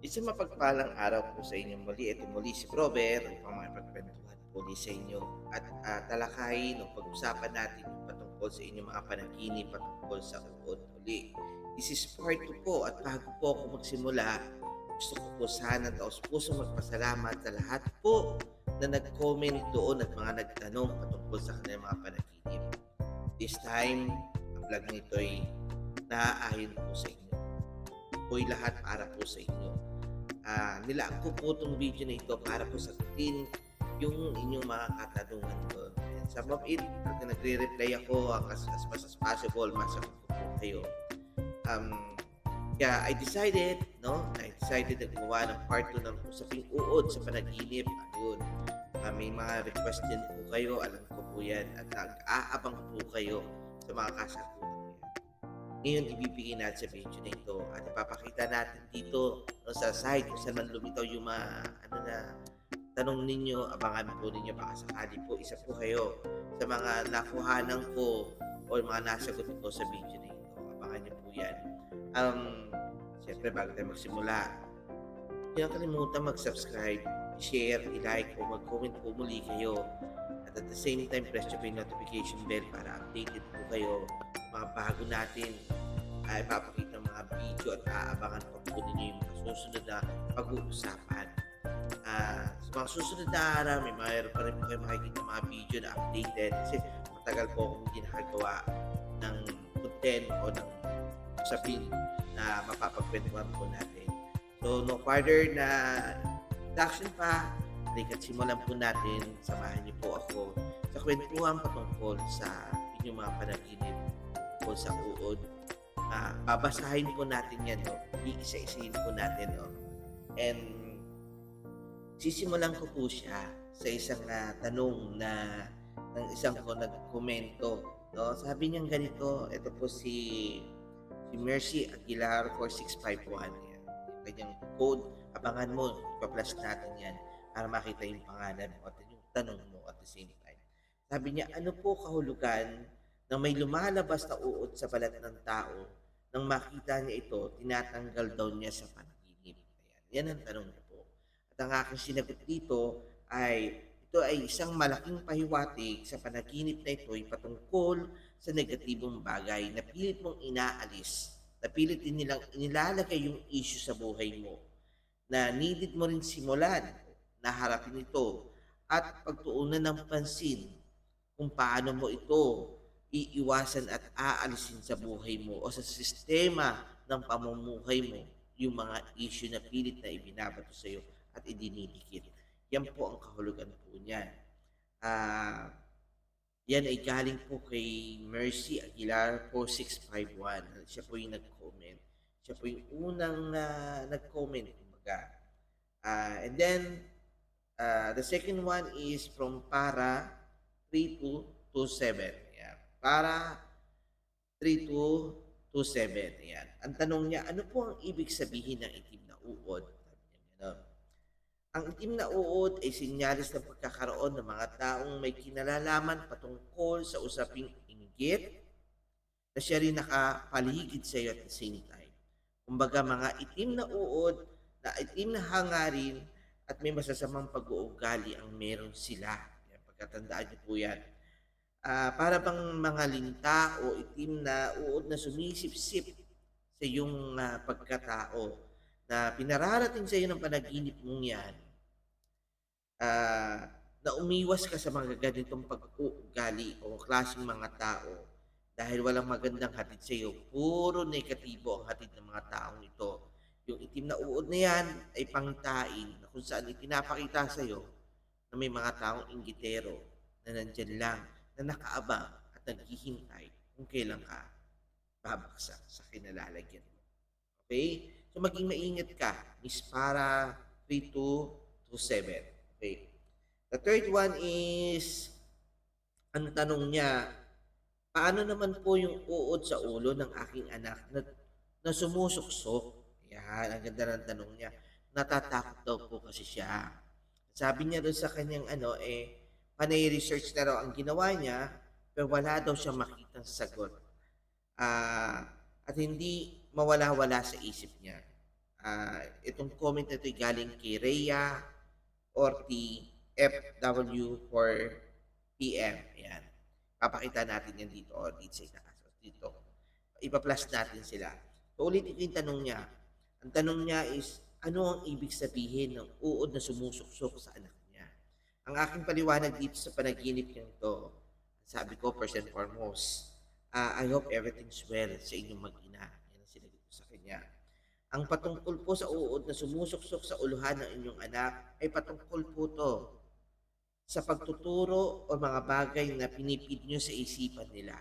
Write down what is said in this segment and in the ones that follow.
Isang mapagpalang araw po sa inyong muli. Ito muli si Robert upang makipagkwentuhan po sa inyo at talakayin o pag-usapan natin yung patungkol sa inyong mga panaginip patungkol sa uod uli. This is part 2 po at bago po ako magsimula, gusto ko po sana taos puso magpasalamat sa lahat po na nag-comment doon at mga nagtanong patungkol sa kanilang mga panaginip. This time, ang vlog nito ay naaayon po sa inyo. Po'y lahat para po sa inyo. Nilaan ko po itong video na ito para po sagutin yung inyong mga katanungan ko. And some of it, nagre-reply ako as much as possible, masagot ko po kayo. Kaya I decided na gumawa ng part 2 ng usaping uod sa panaginip. Ayun. May mga request din po kayo, alam ko po yan, at nag-aabang po kayo sa mga kasagutan. Ngayon, ibibigay natin sa video na ito at ipapakita natin dito sa site kung saan man lumitaw yung mga tanong ninyo. Abangan po ninyo, baka sakali po isa po kayo sa mga nakuhanan ko o mga nasagot ko sa video na ito. Abangan niyo po yan. Siyempre, bago tayo magsimula, hindi kalimutan mag-subscribe, i-share, i-like o mag-comment po muli kayo. At the same time, press nyo po yung notification bell para updated po kayo mga bago natin ay ipapakita mga video at aabangan pa po ninyo yung mga susunod na pag-uusapan. Sa mga susunod na araw, mayroon pa rin po kayo makikita mga video na updated kasi matagal po akong hindi nakagawa ng content o ng usapin na mapapagkwentuhan po natin. So, no further na introduction pa, halika't simulan po natin. Samahan niyo po ako sa kwentuhan patungkol sa inyong mga panaginip o sa uod. Babasahin po natin yan, iisa-isahin po natin. And sisimulan ko po siya sa isang tanong na ng isang ko nag-komento. Sabi niya ganito, ito po si Mercy Aguilar 4651. Yan. Yung kanyang code, abangan mo, ipa-flash natin yan para makita yung pangalan mo at yung tanong mo at the same time. Sabi niya, ano po kahulugan nang may lumalabas na uod sa balat ng tao, nang makita niya ito, tinatanggal daw niya sa panaginip. Ayan, yan ang tanong niya po. At ang aking sinagot dito ay, ito ay isang malaking pahiwatig sa panaginip na ito ay patungkol sa negatibong bagay na pilit mong inaalis, na pilit din nilang inilalagay yung issue sa buhay mo, na needed mo rin simulan na harapin ito at pagtuunan ng pansin kung paano mo ito iiwasan at aalisin sa buhay mo o sa sistema ng pamumuhay mo yung mga issue na pilit na ibinabato sa iyo at idinidikit. Yan po ang kahulugan po niyan. Yan ay galing po kay Mercy Aguilar 4651. Siya po yung nag-comment. Siya po yung unang nag-comment. And then, the second one is from Para 3227. Para 3227. Ayan. Ang tanong niya, ano po ang ibig sabihin ng itim na uod? Ang itim na uod ay sinyalis ng pagkakaroon ng mga taong may kinalalaman patungkol sa usaping inggit na siya rin nakapaligid sa iyo at the same time. Kumbaga mga itim na uod, na itim na hangarin at may masasamang pag-uugali ang meron sila. Ayan, pagkatandaan niyo po yan. Para bang mga linta o itim na uod na sumisip-sip sa iyong pagkatao na pinararating sa iyo ng panaginip mong yan, na umiwas ka sa mga ganitong pag-uugali o klaseng mga tao dahil walang magandang hatid sa iyo. Puro negatibo ang hatid ng mga taong ito. Yung itim na uod na yan ay pangtain na kung saan ipinapakita sa iyo na may mga taong inggitero na nandyan lang, na nakaabang at naghihintay kung kailan ka babaksak sa kinalalagyan mo. Okay? So maging maingat ka, Miss Para 3227. Okay. The third one is, ang tanong niya, paano naman po yung uod sa ulo ng aking anak na sumusuksok? Yan, ang ganda ng tanong niya. Natatakot daw po kasi siya. Sabi niya doon sa kanyang panay research na raw ang ginawa niya, pero wala daw siyang makitang sagot. At hindi mawala-wala sa isip niya. Itong comment na ito ay galing kay Rhea Orti FW for PM. Ayan. Papakita natin yan dito o dito sa itaas. Dito. Ipa-plus natin sila. So, ulitin ko yung tanong niya. Ang tanong niya is, ano ang ibig sabihin ng uod na sumusuksok sa anak niya? Ang aking paliwanag dito sa panaginip niya to, sabi ko, first and foremost, I hope everything's well sa inyong mag-ina. Yan ang sinagot ko sa kanya. Ang patungkol po sa uod na sumusuksok sa uluhan ng inyong anak ay patungkol po to sa pagtuturo o mga bagay na pinipid nyo sa isipan nila.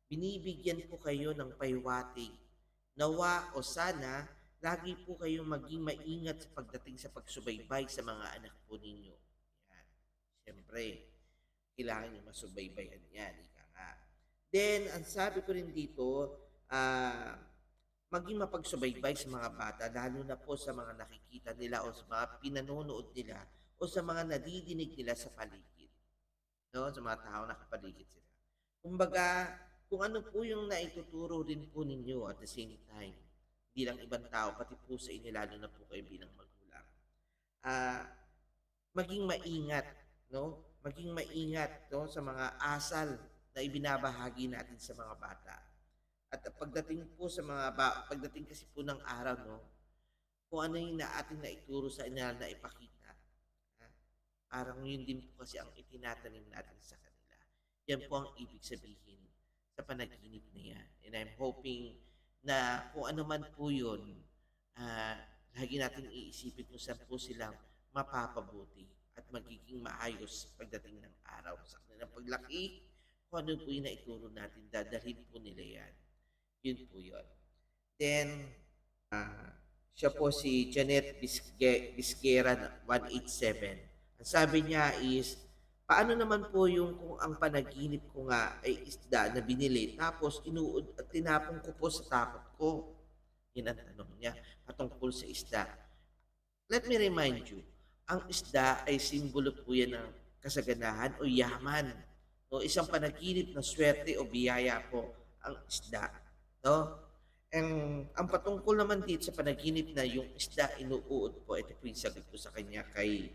Binibigyan po kayo ng pahiwatig. Nawa o sana, lagi po kayong maging maingat sa pagdating sa pagsubaybay sa mga anak po ninyo. Yan. Siyempre, kailangan nyo masubaybayan yan. Ika nga. Then, ang sabi ko rin dito, maging mapagsubaybay sa mga bata, lalo na po sa mga nakikita nila o sa mga pinanonood nila o sa mga nadidinig nila sa paligid. No? Sa mga tao nakapaligid sila. Kumbaga, kung ano po yung naituturo din po ninyo at the same time, bilang ibang tao, pati po sa inyo, lalo na po kayo bilang magulang. Maging maingat, no? Maging maingat, no, sa mga asal na ibinabahagi natin sa mga bata. At pagdating po sa pagdating kasi po ng araw, no, kung ano yung ating naituro sa inyo na ipakita, parang yun din po kasi ang itinatanim natin sa kanila. Yan po ang ibig sabihin sa panaginip na yan. And I'm hoping na kung ano man po yun, lagi natin iisipin kung saan po silang mapapabuti at magiging maayos pagdating ng araw. Sa kanilang paglaki, kung ano po yung naituro natin, dadalhin po nila yan. Yun po yun. Then, siya po si Janet Bisquera 187. Ang sabi niya is, paano naman po yung kung ang panaginip ko nga ay isda na binili tapos inuud at tinapon ko po sa takot ko? Yan ang tanong niya patungkol sa isda. Let me remind you, ang isda ay simbolo po yan ng kasaganahan o yaman. No, isang panaginip na swerte o biyaya po ang isda. No? Ang patungkol naman dito sa panaginip na yung isda inuud po, ito po yung sagot ko sa kanya kay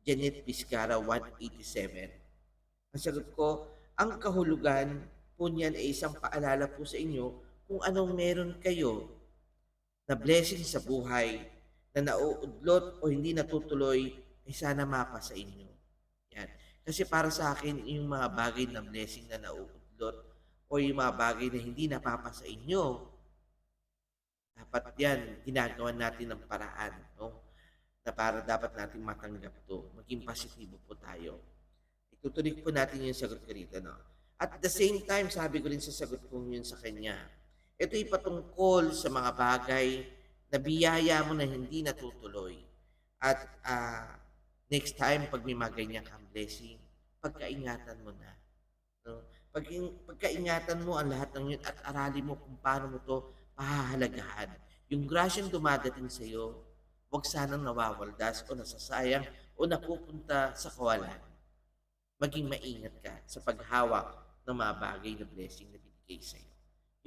Janet Vizcara 187. Ang sagot ko, ang kahulugan po niyan ay isang paalala po sa inyo kung anong meron kayo na blessing sa buhay na nauudlot o hindi natutuloy ay sana mapa sa inyo. Yan. Kasi para sa akin, yung mga bagay na blessing na nauudlot o yung mga bagay na hindi napapa sa inyo, dapat yan, ginagawa natin ng paraan, no? Na para dapat natin matanggap to. Maging positibo po tayo. Itutuloy po natin yung sagot ko rito, no? At the same time, sabi ko rin sa sagot ko yun sa kanya, ito'y patungkol sa mga bagay na biyaya mo na hindi natutuloy. At next time, pag may mga ganyan kang blessing, pagkaingatan mo na. No? Pagkaingatan mo ang lahat ng yun at aralin mo kung paano mo to pahahalagahan. Yung grasyang dumadating sa iyo, huwag sanang nawawaldas o nasasayang o napupunta sa kawalan. Maging maingat ka sa paghawak ng mga bagay na blessing na binigay sa iyo.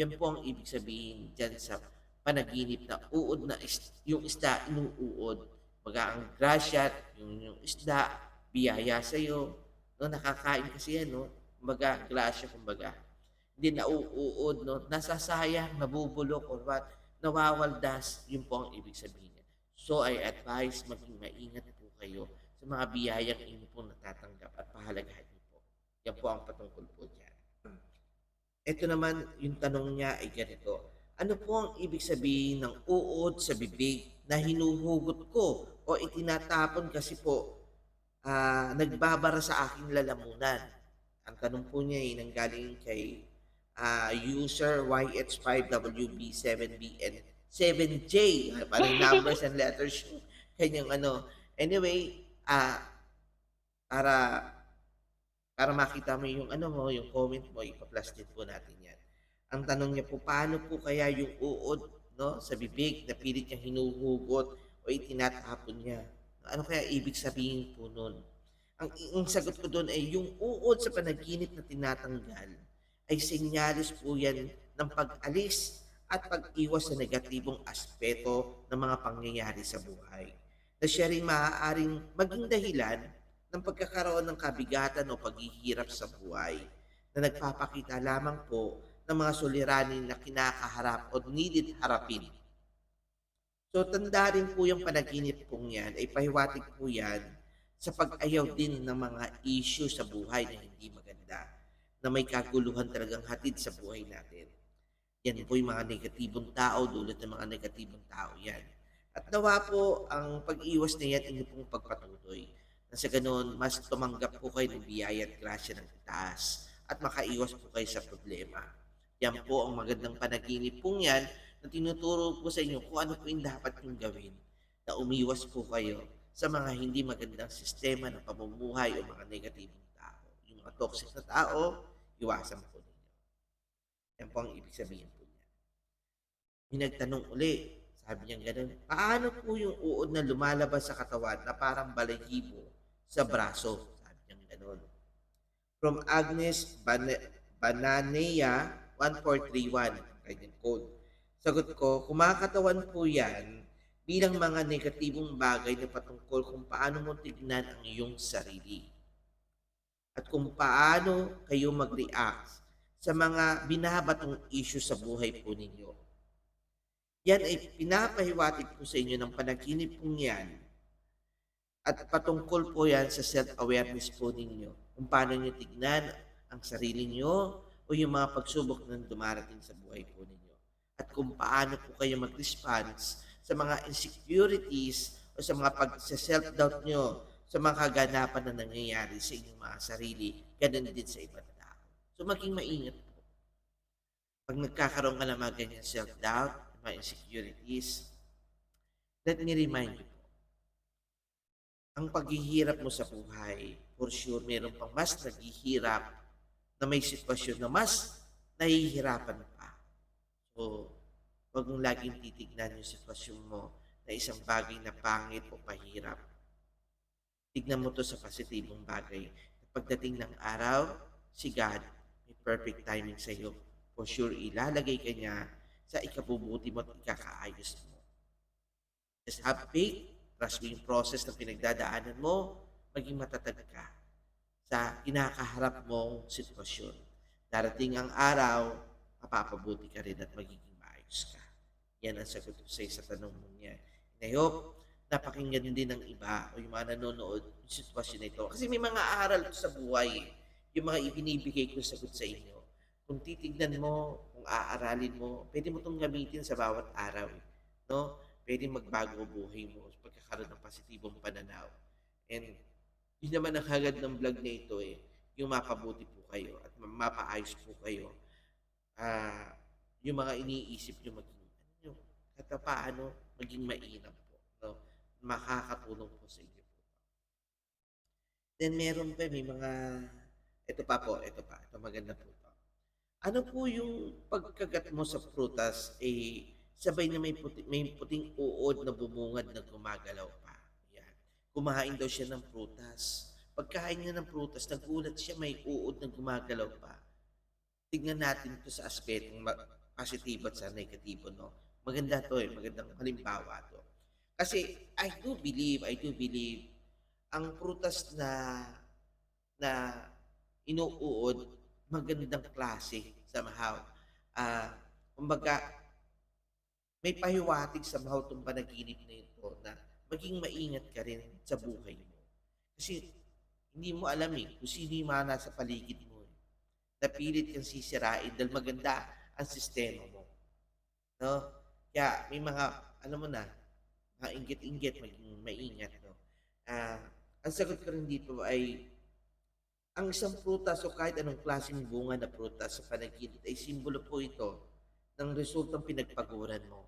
Yan po ang ibig sabihin dyan sa panaginip na uod na yung isda inuuod. Baga ang grasya, yung isda, biyaya sa iyo. No, nakakain kasi yan, no? Kumbaga, grasya, kumbaga. Hindi nauuod, no? Nasasayang, nabubulok, or what? Nawawaldas, yun po ang ibig sabihin niya. So, I advise maging maingat po kayo sa mga biyayang inyo po natatanggap at pahalagahan niyo po. Yan po ang patungkol po dyan. Ito naman, yung tanong niya ay ganito. Ano po ang ibig sabihin ng uod sa bibig na hinuhugot ko o itinatapon kasi po nagbabara sa aking lalamunan? Ang tanong po niya ay nanggaling kay user YH5WB7BN 7J. Parang numbers and letters yung kanyang ano. Anyway, para makita mo yung ano mo, yung comment mo, ipa-plus din po natin yan. Ang tanong niya po, paano po kaya yung uod, no, sa bibig na pilit niyang hinuhugot o itinatapon niya? Ano kaya ibig sabihin po nun? Ang sagot ko doon ay yung uod sa panaginip na tinatanggal ay senyalis po yan ng pag-alis at pag-iwas sa negatibong aspeto ng mga pangyayari sa buhay, na siya rin maaaring maging dahilan ng pagkakaroon ng kabigatan o paghihirap sa buhay na nagpapakita lamang po ng mga suliranin na kinakaharap o needed harapin. So, tanda rin po yung panaginip pong yan, ay pahiwatig po yan sa pag-ayaw din ng mga issue sa buhay na hindi maganda, na may kaguluhan talagang hatid sa buhay natin. Yan po yung mga negatibong tao, dulot ng mga negatibong tao yan. At nawa po ang pag-iwas na yan inyo pong pagpatuloy. Na sa ganun, mas tumanggap po kayo ng biyaya at grasya ng itaas at makaiwas po kayo sa problema. Yan po ang magandang panaginip pong yan na tinuturo po sa inyo kung ano po yung dapat yung gawin na umiwas po kayo sa mga hindi magandang sistema ng pamumuhay o mga negatibong tao. Yung mga toxic na tao, iwasan po ninyo. Yan po ang ibig sabihin po niya. May nagtanong uli, sabi niya gano'n, paano po yung uod na lumalabas sa katawan na parang balahibo sa braso? Sabi niya gano'n. From Agnes Bananea 1431, kanyang code. Sagot ko, kumakatawan po yan bilang mga negatibong bagay na patungkol kung paano mo tignan ang iyong sarili at kung paano kayo mag-react sa mga binabatong issue sa buhay po ninyo. Yan ay pinapahiwatig po sa inyo ng panaginip pong yan at patungkol po yan sa self-awareness po ninyo kung paano nyo tignan ang sarili nyo o yung mga pagsubok na dumarating sa buhay po ninyo at kung paano po kayo mag-response sa mga insecurities o sa mga pag-self-doubt nyo sa mga kaganapan na nangyayari sa inyong mga sarili, ganun din sa ibang tao. So maging maingat po. Pag nagkakaroon ka ng mga ganyan self-doubt, mga insecurities, let me remind you po, ang paghihirap mo sa buhay, for sure, meron pang mas naghihirap na may sitwasyon na mas nahihirapan pa. So, huwag mong laging titignan yung sitwasyon mo na isang bagay na pangit o pahirap. Tignan mo to sa positibong bagay. Pagdating ng araw, si God, may perfect timing sa iyo. For sure, ilalagay ka niya sa ikabubuti mo at ikakaayos mo. Just have faith, trust mo yung process na pinagdadaanan mo, maging matatag ka sa kinakaharap mong sitwasyon. Darating ang araw, mapapabuti ka rin at magiging maayos ka. Yan ang sagot ko sa tanong mo niya. And I hope napakinggan din ng iba o yung mga nanonood yung sitwasyon na ito. Kasi may mga aral sa buhay, yung mga ibinibigay ko sagot sa inyo. Kung titignan mo, kung aaralin mo, pwede mo itong gamitin sa bawat araw. No? Pwede magbago buhay mo sa pagkakaroon ng positibong pananaw. And yun naman ang hagad ng vlog na ito yung mapabuti po kayo at mapaayos po kayo. Yung mga iniisip nyo maging at paano maging mainam po. No? Makakatulong po sa inyo po. Then meron pa, may mga, ito maganda po ito. Ano po yung pagkagat mo sa prutas, sabay na may puting uod na bumungad na gumagalaw pa. Yan. Kumain daw siya ng prutas. Pagkain niya ng prutas, nagulat siya may uod na gumagalaw pa. Tignan natin ito sa aspetong positibo at sa negatibo, no? Maganda to magandang halimbawa to. Kasi I do believe, ang prutas na inuuod, magandang klase somehow. Kumbaga, may pahiwatig somehow itong panaginip na ito na maging maingat ka rin sa buhay mo. Kasi hindi mo alam kung sino yung mga nasa paligid mo. Napilit kang sisirain dahil maganda ang sistema mo. No? Kaya may mga, mga inggit-inggit, maging maingat. No? Ang sagot ko rin dito ay, ang isang prutas o kahit anong klaseng bunga na prutas sa panaginip ay simbolo po ito ng resultang pinagpaguran mo.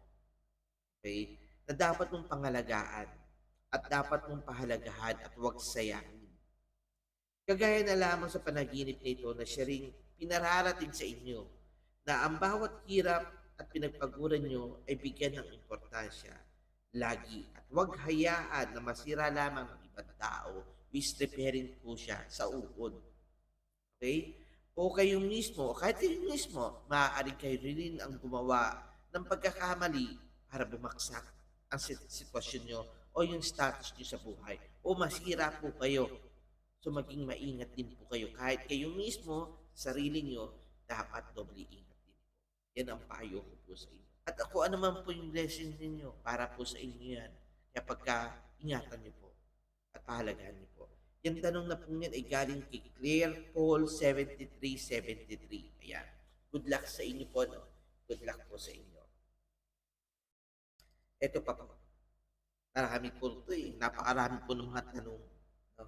Okay? Na dapat mong pangalagaan at dapat mong pahalagahan at huwag sayangin. Kagaya na lamang sa panaginip nito na siya ring pinararating sa inyo na ang bawat hirap at pinagpaguran nyo ay bigyan ng importansya lagi at huwag hayaan na masira lamang ng ibang tao, referring po siya sa uod. Okay? O kayo mismo, o kahit kayo mismo, maaari kayo rin ang gumawa ng pagkakamali para bumagsak ang sitwasyon nyo o yung status nyo sa buhay o masira po kayo. So maging maingat din po kayo. Kahit kayo mismo, sarili nyo, dapat doble ingat din po. Yan ang payo ko po sa inyo. At ako ano man po yung lesson ninyo, para po sa inyo yan. Kaya pagka ingatan nyo po at pahalagahan nyo po. Yung tanong na po yan ay galing kay Claire Paul 7373. Ayan. Good luck sa inyo po, no? Good luck po sa inyo. Ito pa po. Marami po ito eh. Napakarami po ng mga tanong. No?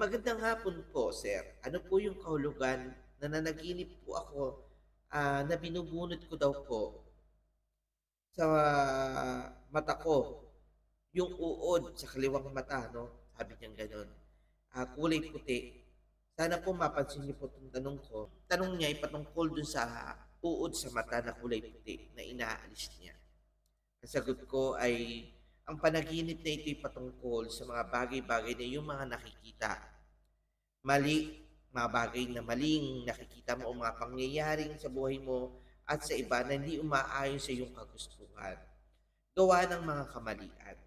Magandang hapon po, sir. Ano po yung kahulugan na nanaginip po ako na binubunot ko daw po sa mata ko? Yung uod sa kaliwang mata, no? Sabi niya gano'n. Kulay puti. Sana po mapansin niyo po itong tanong ko. Tanong niya ay patungkol dun sa uod sa mata na kulay puti na inaalis niya. Ang sagot ko ay ang panaginip na ito'y patungkol sa mga bagay-bagay na yung mga nakikita. Mali, mga bagay na maling nakikita mo o mga pangyayaring sa buhay mo at sa iba na hindi umaayon sa iyong kagustuhan. Gawa ng mga kamalian.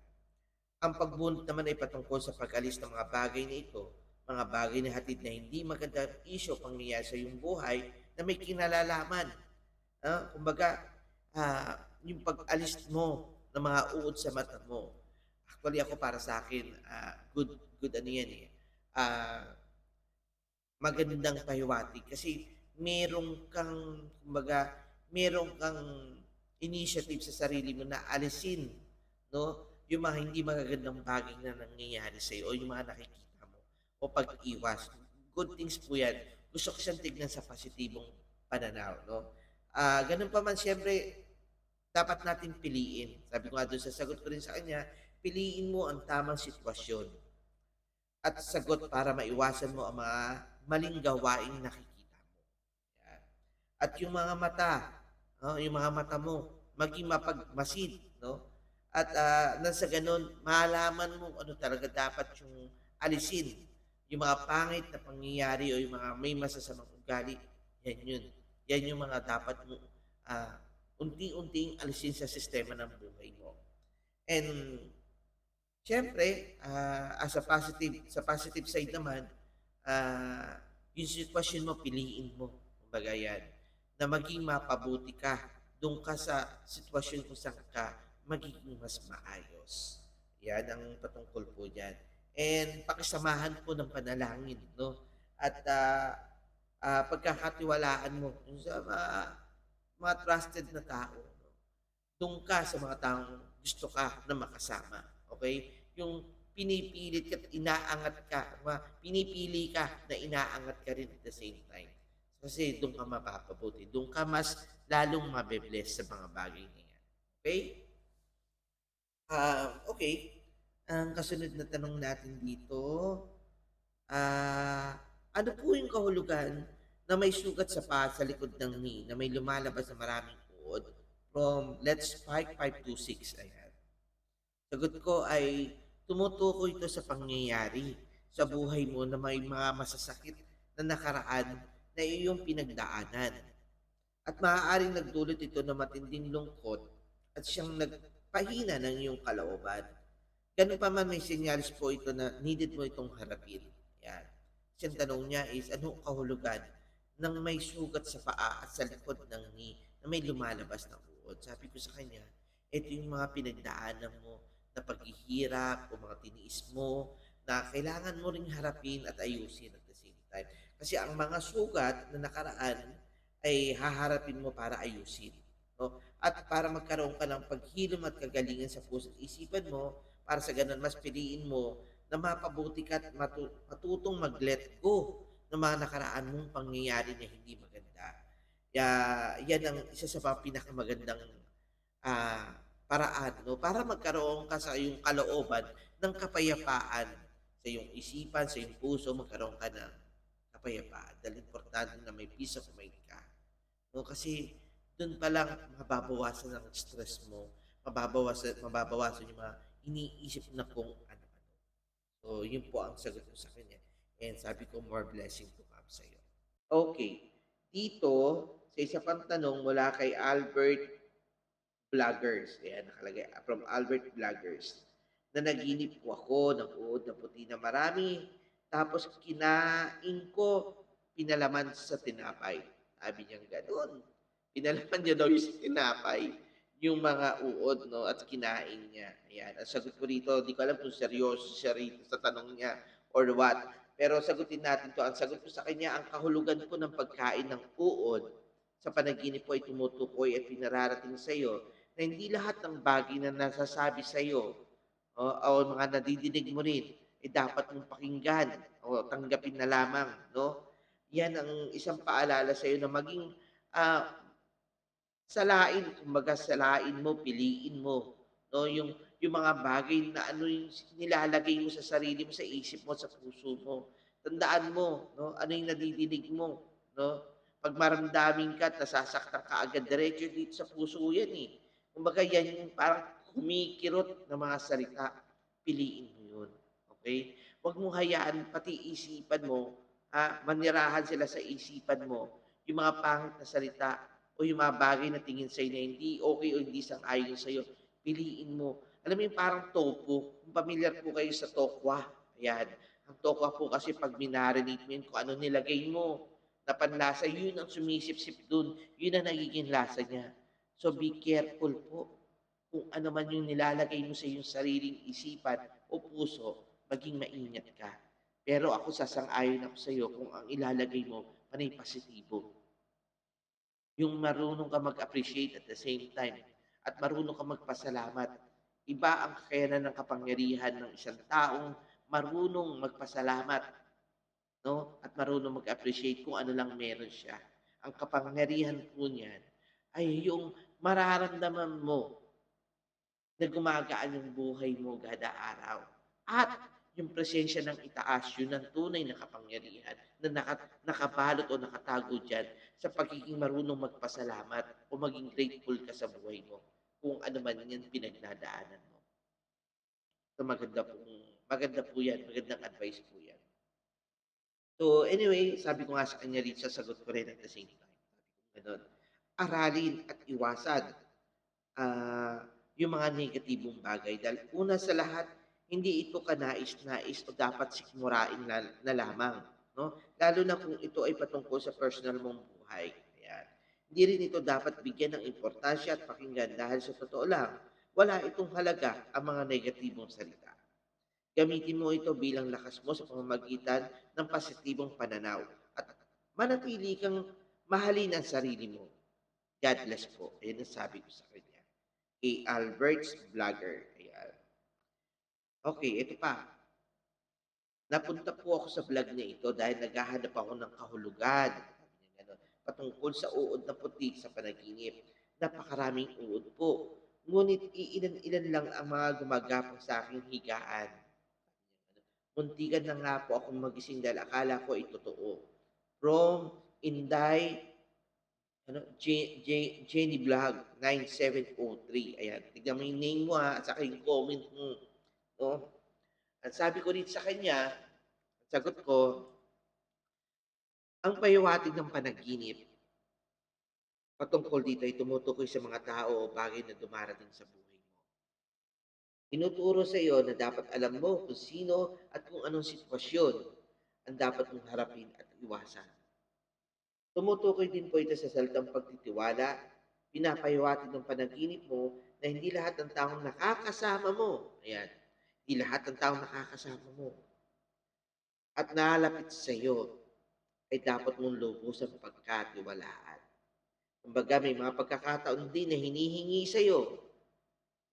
Ang pagbunot naman ay patungkol sa pag-alis ng mga bagay na ito, mga bagay na hatid na hindi magandang isyo pangyayari sa iyong buhay na may kinalalaman. Kumbaga, yung pag-alis mo ng mga uod sa mata mo. Actually ako para sa akin, good ano yan eh. Magandang pahiwati kasi meron kang initiative sa sarili mo na alisin, no? Yung mga hindi magagandang bagay na nangyayari sa iyo o yung mga nakikita mo o pag-iwas. Good things po yan. Gusto ko siyang tignan sa positibong pananaw, no? Ganun pa man, siyempre, dapat natin piliin. Sabi ko nga doon sa sagot ko rin sa kanya, piliin mo ang tamang sitwasyon at sagot para maiwasan mo ang mga maling gawaing nakikita mo. Yan. At yung mga mata, no? Yung mga mata mo, maging mapagmasid, no? At nang sa ganun, malaman mo ano talaga dapat yung alisin. Yung mga pangit na pangyayari o yung mga may masasamang ugali, yan yun. Yan yung mga dapat mo unti-unting alisin sa sistema ng buhay mo. And syempre, sa positive side naman, yung sitwasyon mo, piliin mo. Kumbaga yan, na maging mapabuti ka doon ka sa sitwasyon kung saan ka magiging mas maayos. Yan ang patungkol po dyan. And pakisamahan po ng panalangin, no? At pagkakatiwalaan mo sa mga trusted na tao. No? Doon ka sa mga taong gusto ka na makasama. Okay? Yung pinipilit ka at inaangat ka, pinipili ka na inaangat ka rin at the same time. Kasi doon ka mapapabuti. Doon ka mas lalong mabe-bless sa mga bagay na yan. Okay? Okay. Ang kasunod na tanong natin dito, ano po yung kahulugan na may sugat sa paa sa likod ng knee na may lumalabas na maraming uod from Let's Spike 526. Ayan. Sagot ko ay tumutukoy ito sa pangyayari sa buhay mo na may mga masasakit na nakaraan na iyong pinagdaanan. At maaaring nagdulot ito ng matinding lungkot at siyang nagpahina ng iyong kalooban. Ganun pa man may senyalis po ito na needed mo itong harapin. Yan. Siyang tanong niya is, ano kahulugan ng may sugat sa paa at sa likod ng knee na may lumalabas na uod? Sabi ko sa kanya, ito yung mga pinagdaanan mo na paghihirap o mga tiniis mo na kailangan mo ring harapin at ayusin at the same time. Kasi ang mga sugat na nakaraan ay haharapin mo para ayusin. No? At para magkaroon ka ng paghilom at kagalingan sa puso at isipan mo, para sa ganun mas piliin mo na mapabuti ka at matutong mag-let go ng mga nakaraan mong pangyayari na hindi maganda. Yan ang isa sa mga pinakamagandang paraan, no? Para magkaroon ka sa iyong kalooban ng kapayapaan sa iyong isipan, sa iyong puso, magkaroon ka ng kapayapaan. Dahil importante na may peace of mind ka. No? Kasi doon pa lang mababawasan ang stress mo, mababawasan yung mga iniisip na kung ano-ano. So, yun po ang sagot ko sa kanya. And sabi ko, more blessing to come sa iyo. Okay. Dito, sa isa pang tanong mula kay Albert Vloggers, ayan nakalagay, from Albert Vloggers, na naginip po ako ng uod na puti na marami, tapos kinain ko, pinalaman sa tinapay. Sabi niyang gano'n. Pinalaman niya daw yung sa tinapay, yung mga uod 'no, at kinain niya. Ayan, ang sagot ko rito, di ko alam kung seryoso siya rito sa tanong niya or what. Pero sagutin natin 'to, ang sagot ko sa kanya, ang kahulugan po ng pagkain ng uod sa panaginip po ay tumutukoy at pinararating sa'yo na hindi lahat ng bagay na nasasabi sa'yo o mga nadidinig mo rin, eh, dapat mong pakinggan o tanggapin na lamang, 'no? Yan ang isang paalala sa'yo na maging, salain, kumbaga salain mo, piliin mo, 'no, yung mga bagay na ano yung nilalagay mo sa sarili mo, sa isip mo, sa puso mo. Tandaan mo, 'no, ano yung nadidinig mo, 'no? 'Pag maramdamin ka at nasasaktan ka agad, diretso dito sa puso yan, eh. Kumbaga yan yung parang kumikirot na mga salita, piliin mo yun, okey? Huwag mong hayaan pati isipan mo, manirahan sila sa isipan mo, yung mga pangit na salita o yung mga bagay na tingin sa'yo na hindi okay o hindi sang-ayon sa'yo, piliin mo. Alam mo yung parang tofu, kung pamilyar po kayo sa tokwa, ayan. Ang tokwa po kasi 'pag mo yun, kung ano nilagay mo na panlasa, yun ang sumisip-sip dun, yun ang nagiging lasa niya. So, be careful po kung ano man yung nilalagay mo sa iyong sariling isipan o puso, maging maingat ka. Pero ako sasang-ayon ako sa'yo kung ang ilalagay mo panay positibo. Yung marunong ka mag-appreciate at the same time at marunong ka magpasalamat. Iba ang kakayanan ng kapangyarihan ng isang taong marunong magpasalamat, 'no, at marunong mag-appreciate kung ano lang meron siya. Ang kapangyarihan po niyan ay yung mararamdaman mo na gumagaan yung buhay mo kada araw. At yung presensya ng itaas, yun ang tunay na kapangyarihan na nakabalot o nakatago dyan sa pagiging marunong magpasalamat o maging grateful ka sa buhay mo kung ano man yan pinagdadaanan mo. So maganda po yan, magandang advice po yan. So anyway, sabi ko nga sa kanya rin, sasagot ko rin at the same time. Sabi ko ganun, aralin at iwasan yung mga negatibong bagay dahil una sa lahat, hindi ito kanais-nais o dapat sikmurain na lamang, 'no? Lalo na kung ito ay patungkol sa personal mong buhay, ayan. Hindi rin ito dapat bigyan ng importansya at pakinggan dahil sa totoo lang, wala itong halaga ang mga negatibong salita. Gamitin mo ito bilang lakas mo sa pamamagitan ng positibong pananaw at manatili kang mahalin ang sarili mo. God bless po. Ayan ang sabi ko sa kanya. Kay Albert's Vlogger. Ayan. Okay, ito pa. Napunta po ako sa vlog na ito dahil naghahanap ako ng kahulugan. Sabi niya gano'n. Patungkol sa uod na puti sa panaginip. Napakaraming uod po. Ngunit iilan-ilan lang ang mga gumagapang sa aking higaan. Muntikan na nga po akong magising dahil akala ko ay totoo. From Inday Jenny Vlog 9703. Ayan, tignan mo yung name mo, at saka yung comment mo, 'no? At sabi ko rin sa kanya, ang sagot ko, ang pahiwatig ng panaginip patungkol dito ay tumutukoy sa mga tao o bagay na dumarating sa buhay mo. Tinuturo sa iyo na dapat alam mo kung sino at kung anong sitwasyon ang dapat mong harapin at iwasan. Tumutukoy din po ito sa salitang pagtitiwala, pinapahiwatig ng panaginip mo na hindi lahat ng taong nakakasama mo, ayan, hindi lahat ng taong nakakasama mo at nalalapit sa iyo ay dapat mong lubusan pagkatiwalaan. Kumbaga may mga pagkakataon din na hinihingi sa iyo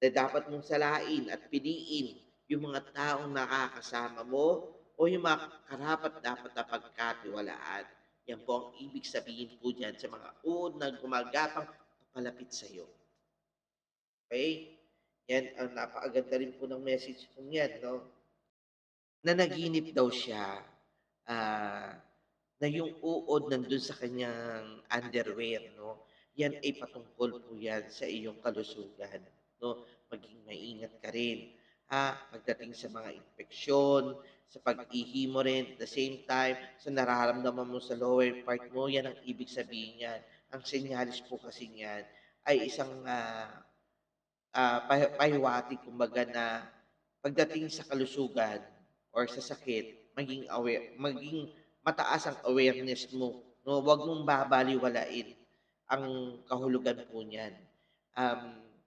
na dapat mong salain at piliin yung mga taong nakakasama mo o yung mga karapat-dapat na pagkatiwalaan. Yan po ang ibig sabihin po dyan sa mga uod na gumagapang papalapit sa iyo. Okay? Yan ang napakaganda rin po ng message po yan, no? Na naginip daw siya, ah, na yung uod nandun sa kanyang underwear, no? Yan ay patungkol po yan sa iyong kalusugan, no? Maging maingat ka rin, pagdating sa mga infeksyon, sa pag-ihi mo rin, at the same time, sa nararamdaman mo sa lower part mo, yan ang ibig sabihin niyan. Ang senyalis po kasi niyan ay isang pahiwatig kumbaga na pagdating sa kalusugan or sa sakit, maging mataas ang awareness mo, 'no? Huwag mong babaliwalain ang kahulugan po niyan.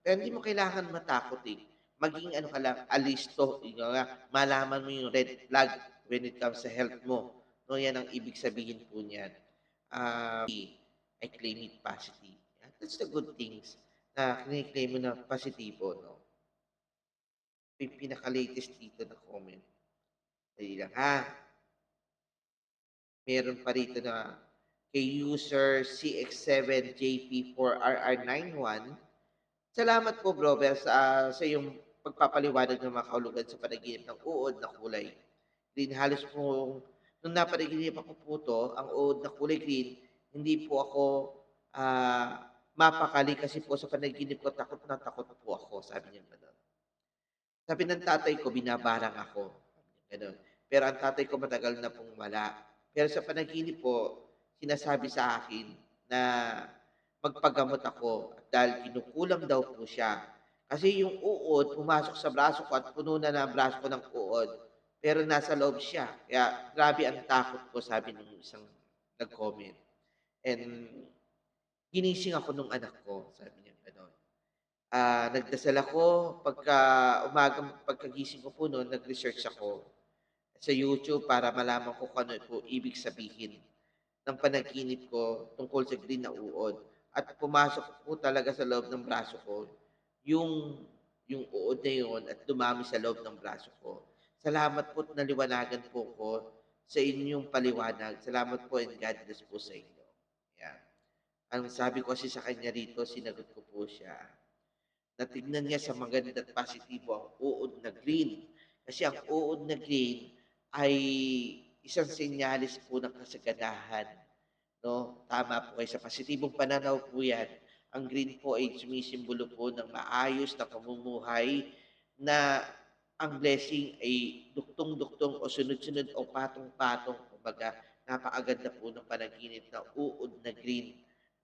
Pero hindi mo kailangan matakot, eh. Maging ano ka lang, alisto, ika nga, malaman mo yung red flag when it comes sa health mo, 'no? Yan ang ibig sabihin po niyan. I claim it positive. That's the good things na kini-claim mo na positibo, 'no? Yung pinaka-latest dito na comment, dali lang ha. Meron pa rito na kay user CX7JP4RR91. Salamat po brother sa iyong pagpapaliwanag ng mga kahulugan sa panaginip ng uod na kulay green. Halos po nung napanaginip ako po 'to, ang uod na kulay green, hindi po ako, mapakali kasi po sa panaginip ko takot na takot po ako, sabi niya gano'n. Sabi ng tatay ko binabarang ako, gano'n. Pero ang tatay ko matagal na pong wala. Pero sa panaginip po, sinasabi sa akin na magpagamot ako at dahil kinukulam daw po siya. Kasi yung uod pumasok sa braso ko at puno na ang braso ko ng uod, pero nasa loob siya. Kaya grabe ang takot ko, sabi nung isang nag-comment. And ginising ako nung anak ko, sabi niya gano'n. Nagdasal ako pagkagising ko po no'n, nag-research ako sa YouTube para malaman ko kung ano po ibig sabihin ng panaginip ko tungkol sa green na uod. At pumasok po talaga sa loob ng braso ko yung yung uod na yun at dumami sa loob ng braso ko. Salamat po't naliwanagan po ko sa inyong paliwanag. Salamat po and God bless po sa inyo. Yan. Ang sabi ko kasi sa kanya rito, sinagot ko po siya na tignan niya sa maganda at positibo ang uod na green. Kasi ang uod na green ay isang senyalis po ng kasaganahan, 'no? Tama po kayo, sa positibong pananaw po 'yan. Ang green po ay sumisimbolo po ng maayos na pamumuhay na ang blessing ay duktong-duktong o sunod-sunod o patong-patong. Kumbaga, napakaganda po ng panaginip na uod na green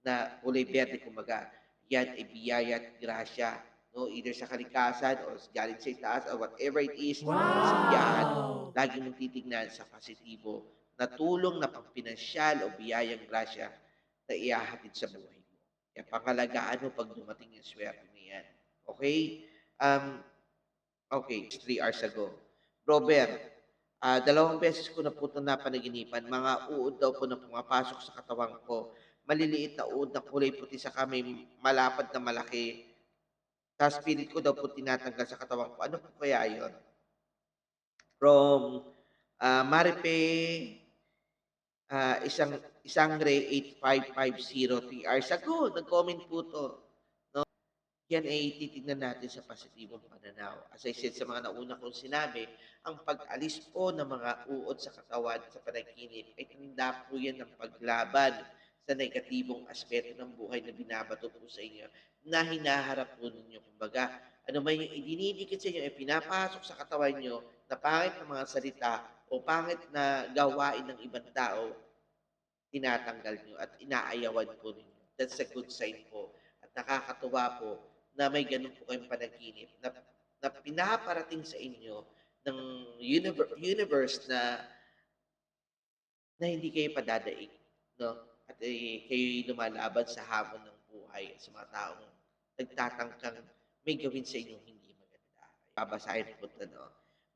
na kulay berde kumbaga. Yan ay biyaya at grasya, 'no? Either sa kalikasan or galing sa itaas or whatever it is, yan, Wow! lagi mong titignan sa positibo na tulong na pangpinansyal o biyayang grasya na ihahatid sa buhay mo. Kaya pangalagaan mo 'pag dumating yung swerte na yan, okey? Okay, 3 hours ago. Robert, 2 beses ko na po 'to napanaginipan, mga uod daw po na pumapasok sa katawan ko. Maliliit na uod na kulay puti saka may malapad na malaki. Sa spirit ko daw po tinatanggal sa katawan ko. Ano po kaya yun? From, Maripe, Isangre 8550, 3 hours ago, nag-comment po 'to. Yan ay titignan natin sa positibong pananaw. As I said sa mga nauna kong sinabi, ang pag-alis po ng mga uod sa katawan sa panaginip ay tanda po yan ng paglaban sa negatibong aspeto ng buhay na binabato po sa inyo na hinaharap po ninyo. Kumbaga, ano man yung idinidikit sa inyo ay pinapasok sa katawan nyo na pangit na mga salita o pangit na gawain ng ibang tao, tinatanggal nyo at inaayawan po ninyo. That's a good sign po. At nakakatuwa po na may ganun po kayong panaginip na pinaparating sa inyo ng universe na hindi kayo padadaig, no? At kayo'y lumalaban sa hamon ng buhay at sa mga taong nagtatangkang may gawin sa inyong hindi maganda. Babasahin po ito, no?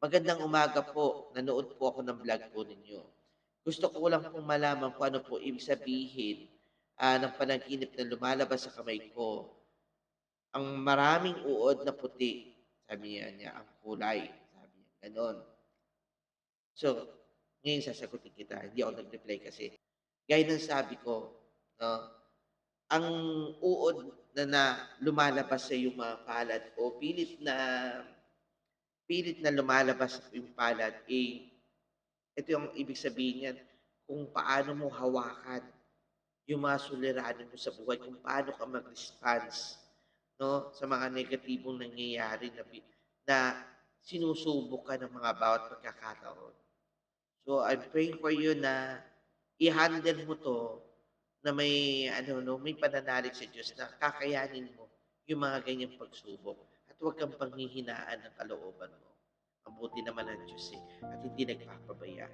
Magandang umaga po. Nanood po ako ng vlog po ninyo. Gusto ko lang pong malaman kung ano po ibig sabihin ng panaginip na lumalabas sa kamay ko. Ang maraming uod na puti, sabi niya ang kulay, sabi niya, gano'n. So, ngayon sasagutin kita, hindi ako nag-reply kasi gaya ng sabi ko, 'no, ang uod na lumalabas sa iyong mga palad o pilit na lumalabas yung palad, ito yung ibig sabihin niyan, kung paano mo hawakan yung mga suliranin mo sa buhay, kung paano ka mag-response, 'no, sa mga negatibong nangyayari na sinusubok ka ng mga bawat pagkakataon. So, I'm praying for you na i-handle mo 'to na may ano 'no, may pananalig sa Diyos na kakayanin mo yung mga ganyang pagsubok. huwag kang panghihinaan ng kalooban mo. Mabuti naman ang Diyos at hindi nagpapabaya.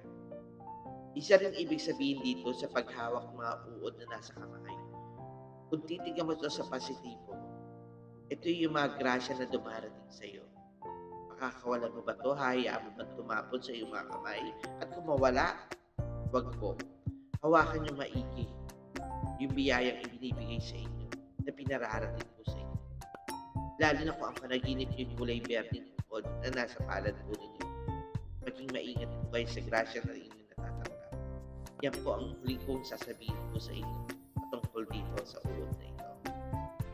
Isa rin ibig sabihin dito sa paghawak ng mga uod na nasa kamay. Kung titignan mo ito sa positibo, ito yung mga grasya na dumarating sa iyo. Makakawalan mo ba ito? Hayaan mo ba tumapon sa iyong mga kamay? At kung mawala, wag po. Hawakan yung maigi, yung biyayang ibinibigay sa inyo na pinararating po sa inyo. Lalo na kung ang panaginip yung kulay berdeng uod na nasa palad po ninyo. Maging maingat po kayo sa grasya na inyo natatanggap. Yan po ang huling kong sasabihin po sa inyo tungkol dito sa uod na ito.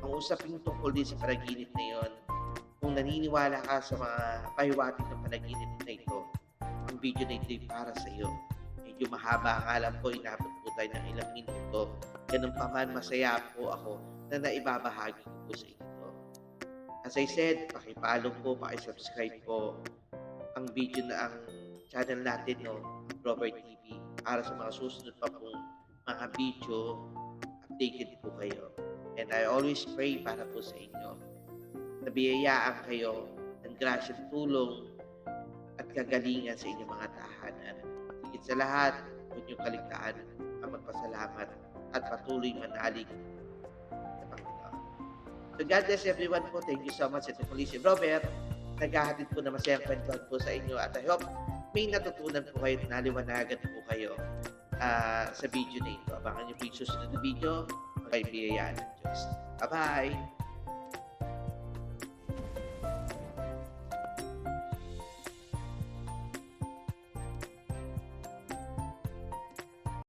Ang usapin tungkol din sa panaginip na yon, kung naniniwala ka sa mga pahiwatig ng panaginip na ito, ang video na ito ay para sa iyo. Medyo mahaba ang alam ko, inabot po tayo ng ilang minuto. Ganun pa man, masaya po ako na naibabahagi ko po sa inyo. As I said, pakipollow po, pakisubscribe po ang video na ang channel natin, Robert TV, para sa mga susunod pa pong mga video, updated po kayo. And I always pray para po sa inyo. Nabiyayaan kayo ng grasyang tulong at kagalingan sa inyong mga tahanan. Higit sa lahat, huwag niyong kaligtaan ang magpasalamat at patuloy manalig sa Panginoon. So God bless everyone po. Thank you so much. Ito po si Robert. Naghahatid po na masayang kwentuhan po sa inyo at I hope may natutunan po kayo at naliwanagan po kayo sa video na ito. Abangan niyo po yung susunod na video. Magkay biyayaan ng Diyos. Bye-bye!